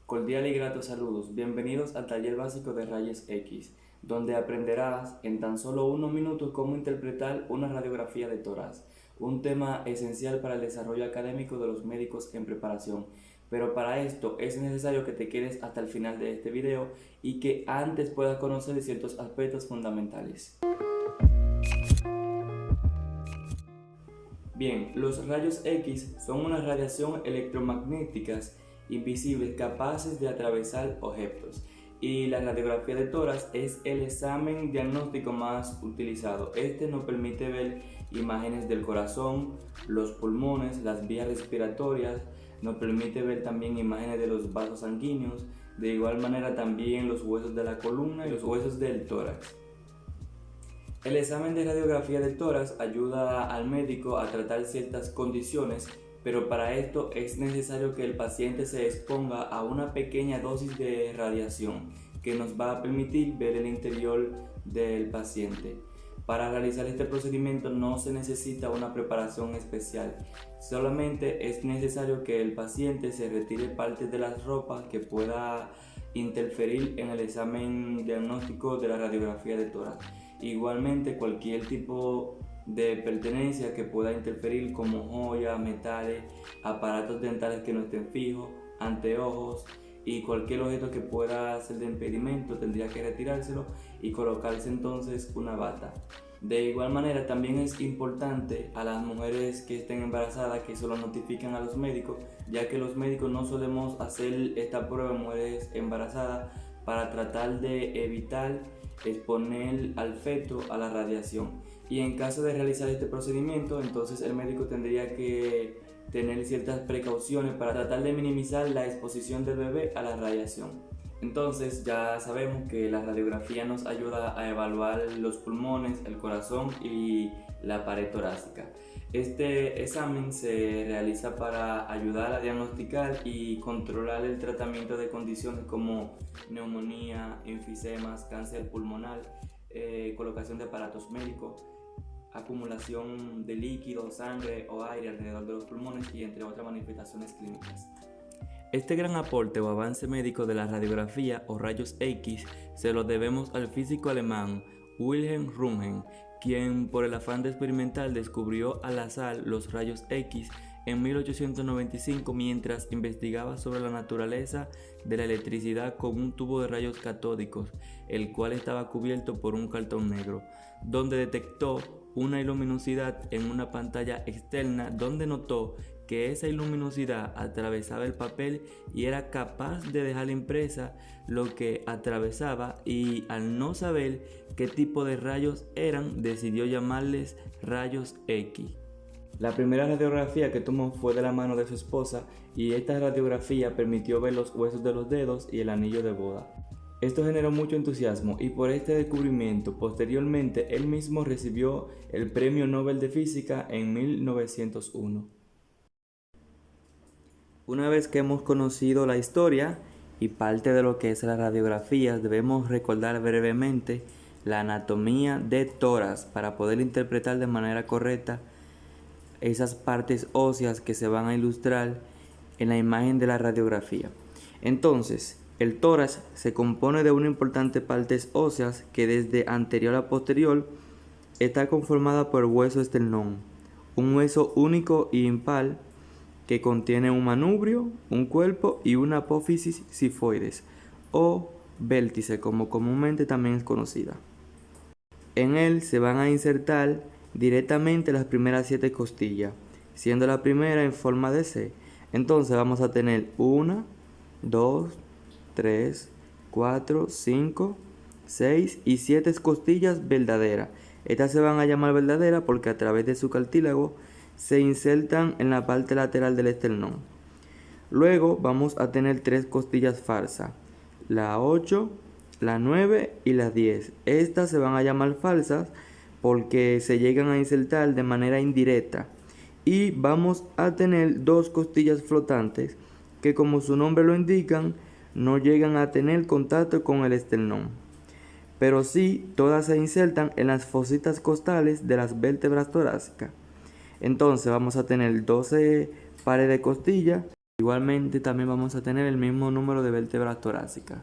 Cordial y gratos saludos, bienvenidos al taller básico de rayos X, donde aprenderás en tan solo unos minutos cómo interpretar una radiografía de tórax, un tema esencial para el desarrollo académico de los médicos en preparación. Pero para esto es necesario que te quedes hasta el final de este video y que antes puedas conocer ciertos aspectos fundamentales. Bien, los rayos X son una radiación electromagnéticas invisibles capaces de atravesar objetos, y la radiografía de tórax es el examen diagnóstico más utilizado. Este nos permite ver imágenes del corazón, los pulmones, las vías respiratorias, nos permite ver también imágenes de los vasos sanguíneos, de igual manera también los huesos de la columna y los huesos del tórax. El examen de radiografía de tórax ayuda al médico a tratar ciertas condiciones, pero para esto es necesario que el paciente se exponga a una pequeña dosis de radiación que nos va a permitir ver el interior del paciente. Para realizar este procedimiento no se necesita una preparación especial, solamente es necesario que el paciente se retire parte de las ropas que pueda interferir en el examen diagnóstico de la radiografía de tórax. Igualmente, cualquier tipo de pertenencia que pueda interferir, como joyas, metales, aparatos dentales que no estén fijos, anteojos y cualquier objeto que pueda ser de impedimento, tendría que retirárselo y colocarse entonces una bata. De igual manera, también es importante a las mujeres que estén embarazadas que se lo notifiquen a los médicos, ya que los médicos no solemos hacer esta prueba en mujeres embarazadas para tratar de evitar exponer al feto a la radiación. Y en caso de realizar este procedimiento, entonces el médico tendría que tener ciertas precauciones para tratar de minimizar la exposición del bebé a la radiación. Entonces ya sabemos que la radiografía nos ayuda a evaluar los pulmones, el corazón y la pared torácica. Este examen se realiza para ayudar a diagnosticar y controlar el tratamiento de condiciones como neumonía, enfisemas, cáncer pulmonar, colocación de aparatos médicos, acumulación de líquido, sangre o aire alrededor de los pulmones y entre otras manifestaciones clínicas. Este gran aporte o avance médico de la radiografía o rayos X se lo debemos al físico alemán Wilhelm Röntgen, quien por el afán de experimentar descubrió al azar los rayos X en 1895 mientras investigaba sobre la naturaleza de la electricidad con un tubo de rayos catódicos, el cual estaba cubierto por un cartón negro, donde detectó una luminosidad en una pantalla externa, donde notó que esa luminosidad atravesaba el papel y era capaz de dejar impresa lo que atravesaba, y al no saber qué tipo de rayos eran, decidió llamarles rayos X. La primera radiografía que tomó fue de la mano de su esposa, y esta radiografía permitió ver los huesos de los dedos y el anillo de boda. Esto generó mucho entusiasmo, y por este descubrimiento posteriormente él mismo recibió el Premio Nobel de Física en 1901. Una vez que hemos conocido la historia y parte de lo que es la radiografía, debemos recordar brevemente la anatomía de tórax para poder interpretar de manera correcta esas partes óseas que se van a ilustrar en la imagen de la radiografía. Entonces, el tórax se compone de una importante partes óseas que desde anterior a posterior está conformada por el hueso esternón, un hueso único y impar que contiene un manubrio, un cuerpo y una apófisis sifoides o vértice, como comúnmente también es conocida. En él se van a insertar directamente las primeras 7 costillas, siendo la primera en forma de C. Entonces vamos a tener 1, 2, 3, 4, 5, 6 y 7 costillas verdaderas. Estas se van a llamar verdaderas porque a través de su cartílago se insertan en la parte lateral del esternón. Luego vamos a tener 3 costillas falsas, la 8, la 9 y la 10. Estas se van a llamar falsas porque se llegan a insertar de manera indirecta. Y vamos a tener 2 costillas flotantes que, como su nombre lo indican, no llegan a tener contacto con el esternón, pero sí todas se insertan en las fositas costales de las vértebras torácicas. Entonces vamos a tener 12 pares de costillas Igualmente también vamos a tener el mismo número de vértebras torácicas.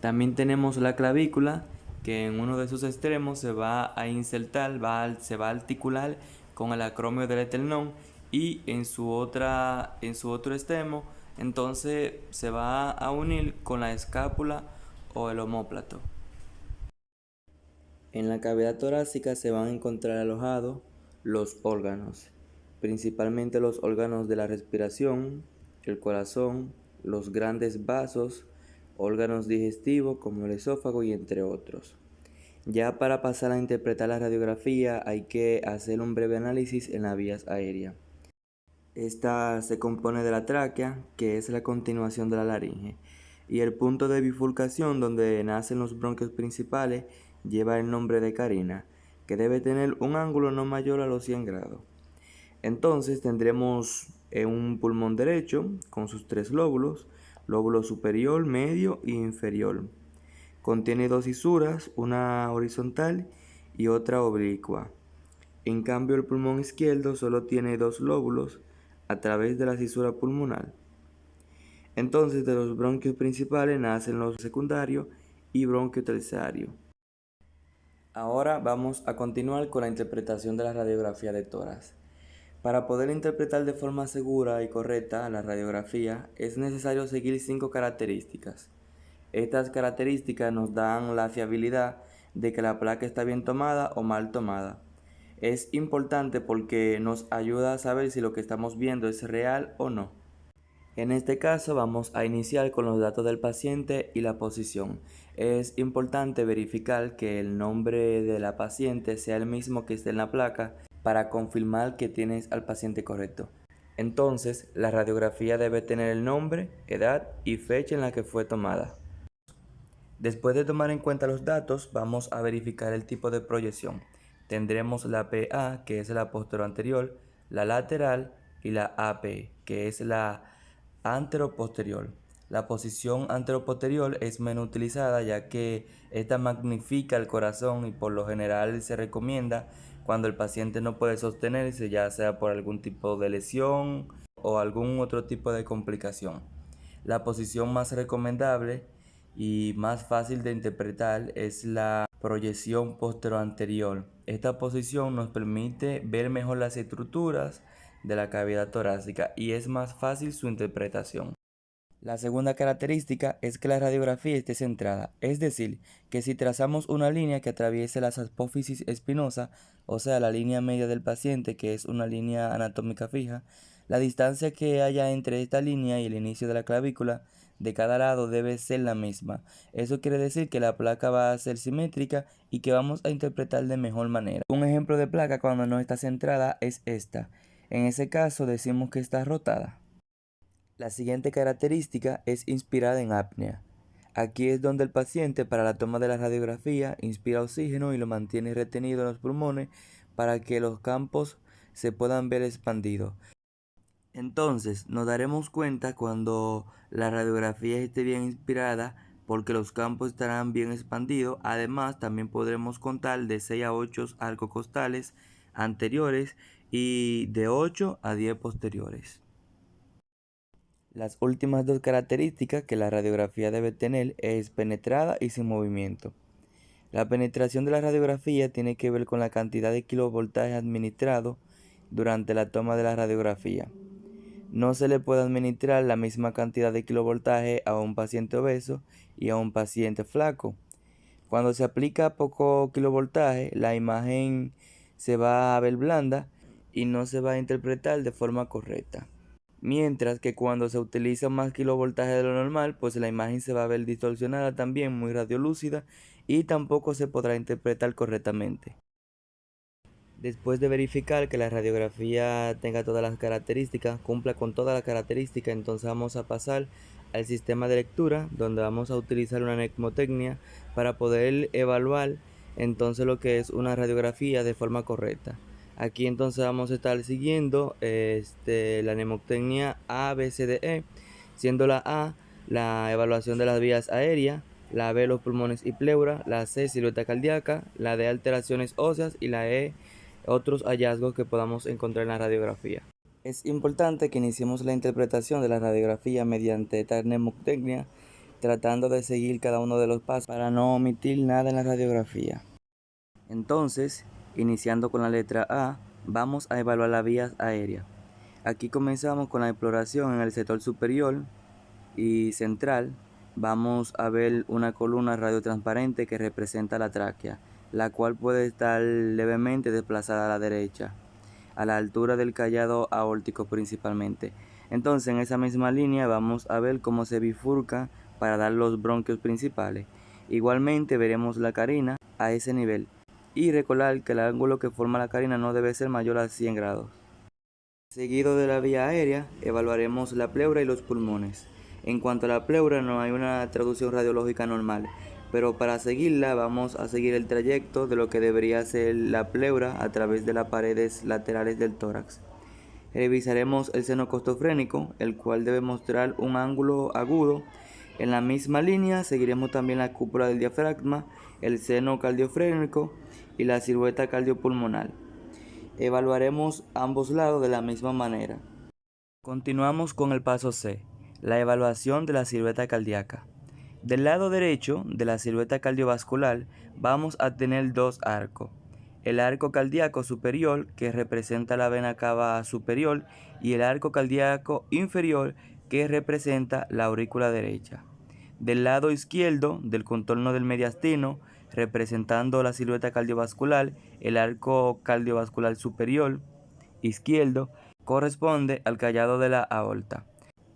También tenemos la clavícula, que en uno de sus extremos se va a insertar, se va a articular con el acromio del esternón, y en su otro extremo entonces se va a unir con la escápula o el omóplato. En la cavidad torácica se van a encontrar alojados los órganos, principalmente los órganos de la respiración, el corazón, los grandes vasos, órganos digestivos como el esófago y entre otros. Ya para pasar a interpretar la radiografía hay que hacer un breve análisis en las vías aéreas. Esta se compone de la tráquea, que es la continuación de la laringe, y el punto de bifurcación donde nacen los bronquios principales lleva el nombre de carina, que debe tener un ángulo no mayor a los 100 grados. Entonces tendremos un pulmón derecho con sus 3 lóbulos, lóbulo superior, medio e inferior. Contiene 2 fisuras, una horizontal y otra oblicua. En cambio, el pulmón izquierdo solo tiene 2 lóbulos a través de la fisura pulmonar. Entonces, de los bronquios principales nacen los secundarios y bronquio terciario. Ahora vamos a continuar con la interpretación de la radiografía de tórax. Para poder interpretar de forma segura y correcta la radiografía, es necesario seguir 5 características. Estas características nos dan la fiabilidad de que la placa está bien tomada o mal tomada. Es importante porque nos ayuda a saber si lo que estamos viendo es real o no. En este caso vamos a iniciar con los datos del paciente y la posición. Es importante verificar que el nombre de la paciente sea el mismo que esté en la placa para confirmar que tienes al paciente correcto. Entonces, la radiografía debe tener el nombre, edad y fecha en la que fue tomada. Después de tomar en cuenta los datos, vamos a verificar el tipo de proyección. Tendremos la PA, que es la posterior-anterior, la lateral, y la AP, que es la anteroposterior. La posición anteroposterior es menos utilizada ya que esta magnifica el corazón y por lo general se recomienda cuando el paciente no puede sostenerse, ya sea por algún tipo de lesión o algún otro tipo de complicación. La posición más recomendable y más fácil de interpretar es la proyección posterior-anterior. Esta posición nos permite ver mejor las estructuras de la cavidad torácica y es más fácil su interpretación. La segunda característica es que la radiografía esté centrada, es decir, que si trazamos una línea que atraviese las apófisis espinosa, o sea, la línea media del paciente, que es una línea anatómica fija, la distancia que haya entre esta línea y el inicio de la clavícula de cada lado debe ser la misma. Eso quiere decir que la placa va a ser simétrica y que vamos a interpretar de mejor manera. Un ejemplo de placa cuando no está centrada es esta. En ese caso decimos que está rotada. La siguiente característica es inspirada en apnea. Aquí es donde el paciente para la toma de la radiografía inspira oxígeno y lo mantiene retenido en los pulmones para que los campos se puedan ver expandidos. Entonces nos daremos cuenta cuando la radiografía esté bien inspirada porque los campos estarán bien expandidos. Además también podremos contar de 6 a 8 arcos costales anteriores y de 8 a 10 posteriores. Las últimas 2 características que la radiografía debe tener es penetrada y sin movimiento. La penetración de la radiografía tiene que ver con la cantidad de kilovoltaje administrado durante la toma de la radiografía. No se le puede administrar la misma cantidad de kilovoltaje a un paciente obeso y a un paciente flaco. Cuando se aplica poco kilovoltaje, la imagen se va a ver blanda y no se va a interpretar de forma correcta. Mientras que cuando se utiliza más kilovoltaje de lo normal, pues la imagen se va a ver distorsionada también, muy radiolúcida, y tampoco se podrá interpretar correctamente. Después de verificar que la radiografía tenga todas las características, cumpla con todas las características, entonces vamos a pasar al sistema de lectura, donde vamos a utilizar una mnemotecnia para poder evaluar entonces lo que es una radiografía de forma correcta. Aquí entonces vamos a estar siguiendo la mnemotecnia A, B, C, D, E, siendo la A la evaluación de las vías aéreas, la B los pulmones y pleura, la C silueta cardíaca, la D alteraciones óseas y la E otros hallazgos que podamos encontrar en la radiografía. Es importante que iniciemos la interpretación de la radiografía mediante esta mnemotecnia, tratando de seguir cada uno de los pasos para no omitir nada en la radiografía. Entonces, iniciando con la letra A, vamos a evaluar las vías aéreas. Aquí comenzamos con la exploración en el sector superior y central. Vamos a ver una columna radiotransparente que representa la tráquea, la cual puede estar levemente desplazada a la derecha, a la altura del callado aórtico principalmente. Entonces, en esa misma línea vamos a ver cómo se bifurca para dar los bronquios principales. Igualmente veremos la carina a ese nivel. Y recordar que el ángulo que forma la carina no debe ser mayor a 100 grados. Seguido de la vía aérea, evaluaremos la pleura y los pulmones. En cuanto a la pleura, no hay una traducción radiológica normal, pero para seguirla vamos a seguir el trayecto de lo que debería ser la pleura a través de las paredes laterales del tórax. Revisaremos el seno costofrénico, el cual debe mostrar un ángulo agudo. En la misma línea seguiremos también la cúpula del diafragma, el seno cardiofrénico y la silueta cardiopulmonar. Evaluaremos ambos lados de la misma manera. Continuamos con el paso C, la evaluación de la silueta cardíaca. Del lado derecho de la silueta cardiovascular vamos a tener dos arcos. El arco cardíaco superior, que representa la vena cava superior, y el arco cardíaco inferior, que representa la aurícula derecha. Del lado izquierdo del contorno del mediastino, representando la silueta cardiovascular, el arco cardiovascular superior izquierdo corresponde al callado de la aorta.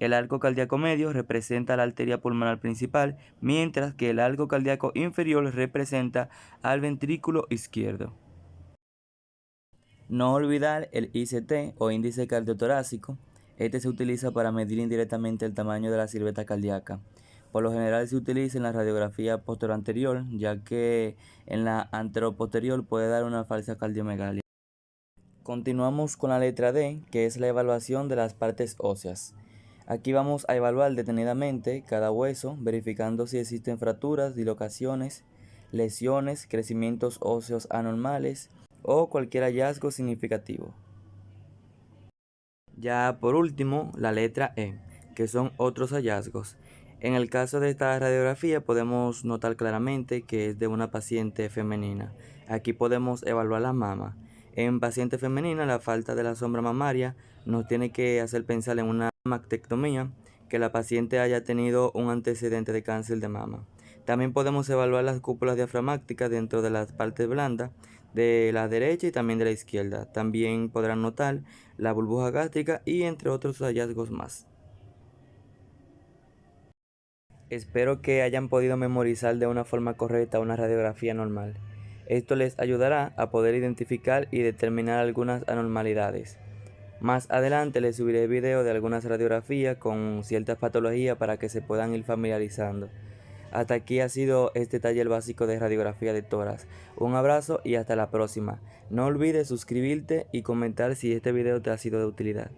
El arco cardíaco medio representa la arteria pulmonar principal, mientras que el arco cardíaco inferior representa al ventrículo izquierdo. No olvidar el ICT o índice cardiotorácico. Este se utiliza para medir indirectamente el tamaño de la silueta cardíaca. Por lo general se utiliza en la radiografía posterior, ya que en la anteroposterior puede dar una falsa cardiomegalia. Continuamos con la letra D, que es la evaluación de las partes óseas. Aquí vamos a evaluar detenidamente cada hueso, verificando si existen fracturas, dislocaciones, lesiones, crecimientos óseos anormales o cualquier hallazgo significativo. Ya por último, la letra E, que son otros hallazgos. En el caso de esta radiografía podemos notar claramente que es de una paciente femenina. Aquí podemos evaluar la mama. En paciente femenina, la falta de la sombra mamaria nos tiene que hacer pensar en una mastectomía, que la paciente haya tenido un antecedente de cáncer de mama. También podemos evaluar las cúpulas diafragmáticas dentro de las partes blandas de la derecha y también de la izquierda. También podrán notar la burbuja gástrica y entre otros hallazgos más. Espero que hayan podido memorizar de una forma correcta una radiografía normal. Esto les ayudará a poder identificar y determinar algunas anormalidades. Más adelante les subiré video de algunas radiografías con ciertas patologías para que se puedan ir familiarizando. Hasta aquí ha sido este taller básico de radiografía de tórax. Un abrazo y hasta la próxima. No olvides suscribirte y comentar si este video te ha sido de utilidad.